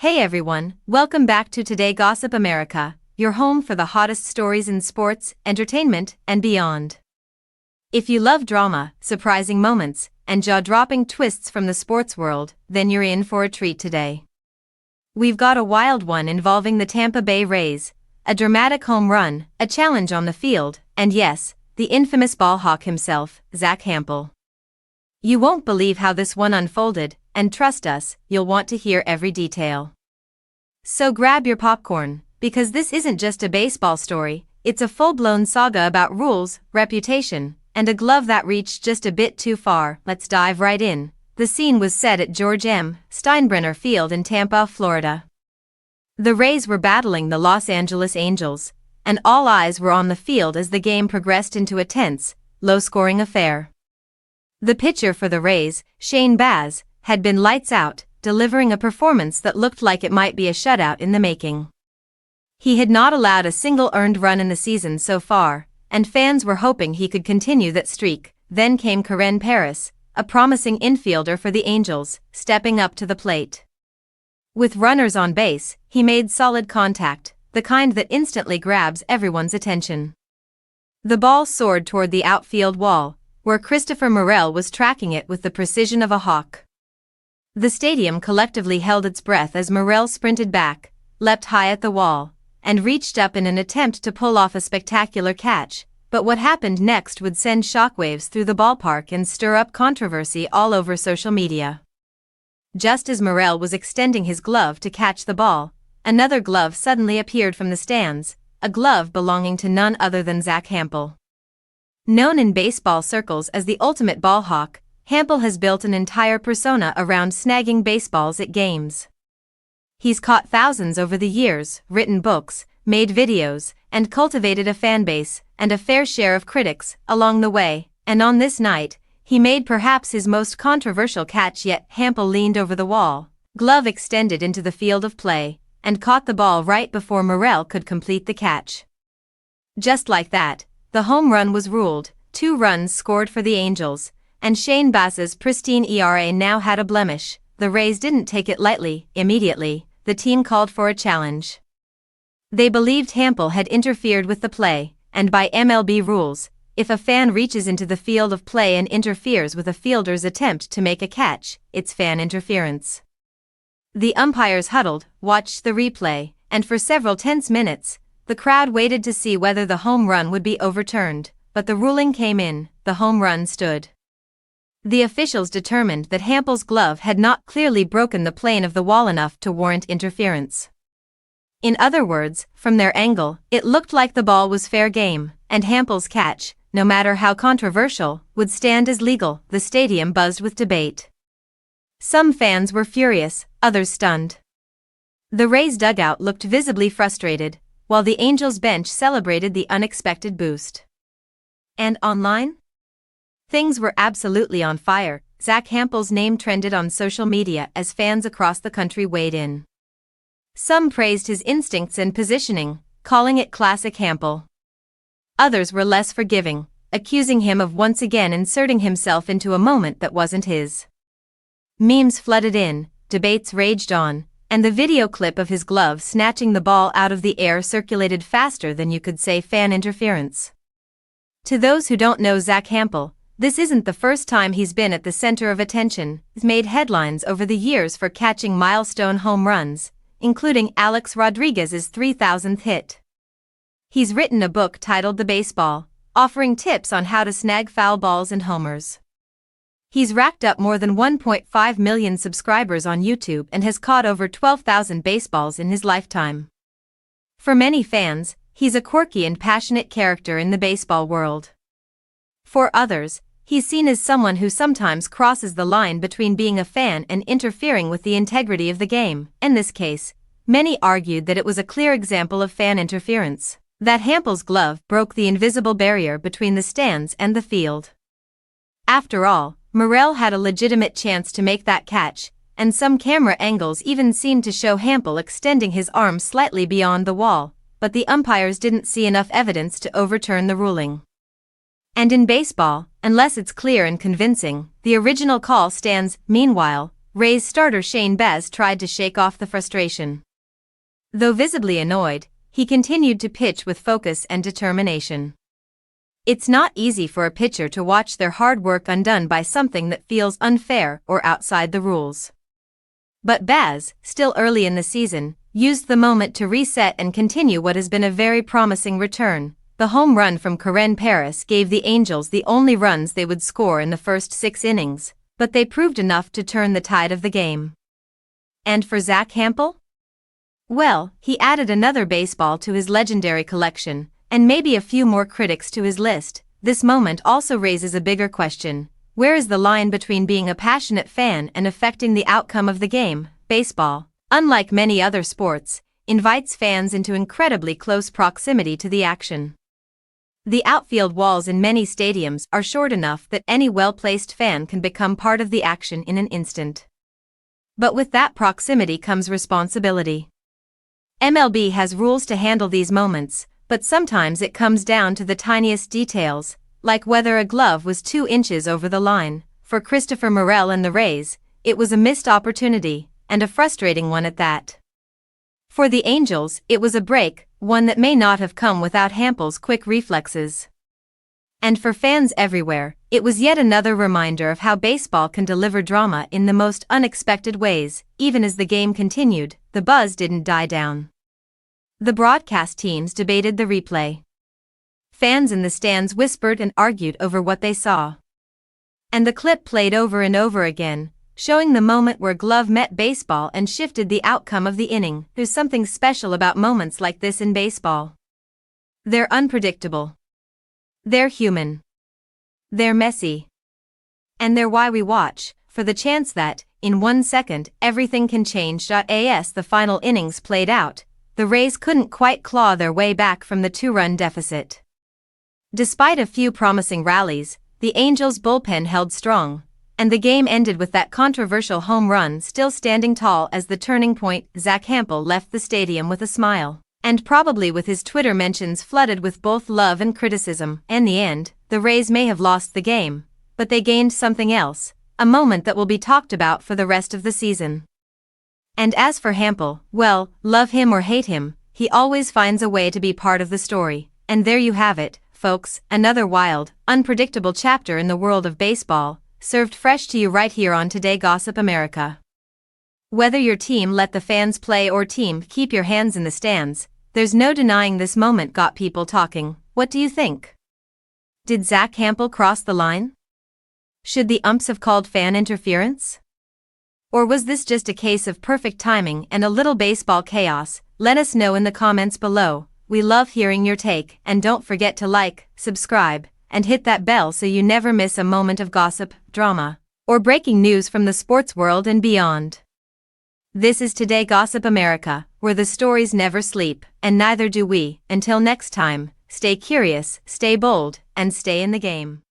Hey everyone, welcome back to Today Gossip America, your home for the hottest stories in sports, entertainment, and beyond. If you love drama, surprising moments, and jaw-dropping twists from the sports world, then you're in for a treat today. We've got a wild one involving the Tampa Bay Rays, a dramatic home run, a challenge on the field, and yes, the infamous ball hawk himself, Zack Hample. You won't believe how this one unfolded, and trust us, you'll want to hear every detail. So grab your popcorn, because this isn't just a baseball story, it's a full-blown saga about rules, reputation, and a glove that reached just a bit too far. Let's dive right in. The scene was set at George M. Steinbrenner Field in Tampa, Florida. The Rays were battling the Los Angeles Angels, and all eyes were on the field as the game progressed into a tense, low-scoring affair. The pitcher for the Rays, Shane Baz, had been lights out, delivering a performance that looked like it might be a shutout in the making. He had not allowed a single earned run in the season so far, and fans were hoping he could continue that streak. Then came Karen Paris, a promising infielder for the Angels, stepping up to the plate. With runners on base, he made solid contact, the kind that instantly grabs everyone's attention. The ball soared toward the outfield wall, where Christopher Morel was tracking it with the precision of a hawk. The stadium collectively held its breath as Morel sprinted back, leapt high at the wall, and reached up in an attempt to pull off a spectacular catch, but what happened next would send shockwaves through the ballpark and stir up controversy all over social media. Just as Morel was extending his glove to catch the ball, another glove suddenly appeared from the stands, a glove belonging to none other than Zack Hample. Known in baseball circles as the ultimate ball hawk, Hample has built an entire persona around snagging baseballs at games. He's caught thousands over the years, written books, made videos, and cultivated a fanbase and a fair share of critics along the way, and on this night, he made perhaps his most controversial catch yet. Hample leaned over the wall, glove extended into the field of play, and caught the ball right before Morel could complete the catch. Just like that, the home run was ruled, 2 runs scored for the Angels, and Shane Baz's pristine ERA now had a blemish. The Rays didn't take it lightly. Immediately, the team called for a challenge. They believed Hample had interfered with the play, and by MLB rules, if a fan reaches into the field of play and interferes with a fielder's attempt to make a catch, it's fan interference. The umpires huddled, watched the replay, and for several tense minutes, the crowd waited to see whether the home run would be overturned, but the ruling came in, the home run stood. The officials determined that Hample's glove had not clearly broken the plane of the wall enough to warrant interference. In other words, from their angle, it looked like the ball was fair game, and Hample's catch, no matter how controversial, would stand as legal. The stadium buzzed with debate. Some fans were furious, others stunned. The Rays' dugout looked visibly frustrated, while the Angels' bench celebrated the unexpected boost. And online? Things were absolutely on fire. Zack Hample's name trended on social media as fans across the country weighed in. Some praised his instincts and positioning, calling it classic Hample. Others were less forgiving, accusing him of once again inserting himself into a moment that wasn't his. Memes flooded in, debates raged on, and the video clip of his glove snatching the ball out of the air circulated faster than you could say fan interference. To those who don't know Zack Hample, this isn't the first time he's been at the center of attention. He's made headlines over the years for catching milestone home runs, including Alex Rodriguez's 3,000th hit. He's written a book titled The Baseball, offering tips on how to snag foul balls and homers. He's racked up more than 1.5 million subscribers on YouTube and has caught over 12,000 baseballs in his lifetime. For many fans, he's a quirky and passionate character in the baseball world. For others, he's seen as someone who sometimes crosses the line between being a fan and interfering with the integrity of the game. In this case, many argued that it was a clear example of fan interference, that Hample's glove broke the invisible barrier between the stands and the field. After all, Morel had a legitimate chance to make that catch, and some camera angles even seemed to show Hample extending his arm slightly beyond the wall, but the umpires didn't see enough evidence to overturn the ruling. And in baseball, unless it's clear and convincing, the original call stands. Meanwhile, Rays starter Shane Baz tried to shake off the frustration. Though visibly annoyed, he continued to pitch with focus and determination. It's not easy for a pitcher to watch their hard work undone by something that feels unfair or outside the rules. But Baz, still early in the season, used the moment to reset and continue what has been a very promising return. The home run from Karen Paris gave the Angels the only runs they would score in the first 6 innings, but they proved enough to turn the tide of the game. And for Zack Hample? Well, he added another baseball to his legendary collection, and maybe a few more critics to his list. This moment also raises a bigger question. Where is the line between being a passionate fan and affecting the outcome of the game? Baseball, unlike many other sports, invites fans into incredibly close proximity to the action. The outfield walls in many stadiums are short enough that any well-placed fan can become part of the action in an instant. But with that proximity comes responsibility. MLB has rules to handle these moments, but sometimes it comes down to the tiniest details, like whether a glove was 2 inches over the line. For Christopher Morel and the Rays, it was a missed opportunity, and a frustrating one at that. For the Angels, it was a break, one that may not have come without Hample's quick reflexes. And for fans everywhere, it was yet another reminder of how baseball can deliver drama in the most unexpected ways. Even as the game continued, the buzz didn't die down. The broadcast teams debated the replay. Fans in the stands whispered and argued over what they saw. And the clip played over and over again, showing the moment where glove met baseball and shifted the outcome of the inning. There's something special about moments like this in baseball. They're unpredictable. They're human. They're messy. And they're why we watch, for the chance that, in 1 second, everything can change. As the final innings played out, the Rays couldn't quite claw their way back from the 2-run deficit. Despite a few promising rallies, the Angels' bullpen held strong, and the game ended with that controversial home run still standing tall as the turning point. Zack Hample left the stadium with a smile, and probably with his Twitter mentions flooded with both love and criticism. In the end, the Rays may have lost the game, but they gained something else, a moment that will be talked about for the rest of the season. And as for Hample, well, love him or hate him, he always finds a way to be part of the story. And there you have it, folks, another wild, unpredictable chapter in the world of baseball, served fresh to you right here on Today Gossip America. Whether your team let the fans play or team keep your hands in the stands, there's no denying this moment got people talking. What do you think? Did Zack Hample cross the line? Should the umps have called fan interference? Or was this just a case of perfect timing and a little baseball chaos? Let us know in the comments below. We love hearing your take, and don't forget to like, subscribe, and hit that bell so you never miss a moment of gossip, drama, or breaking news from the sports world and beyond. This is Today Gossip America, where the stories never sleep, and neither do we. Until next time, stay curious, stay bold, and stay in the game.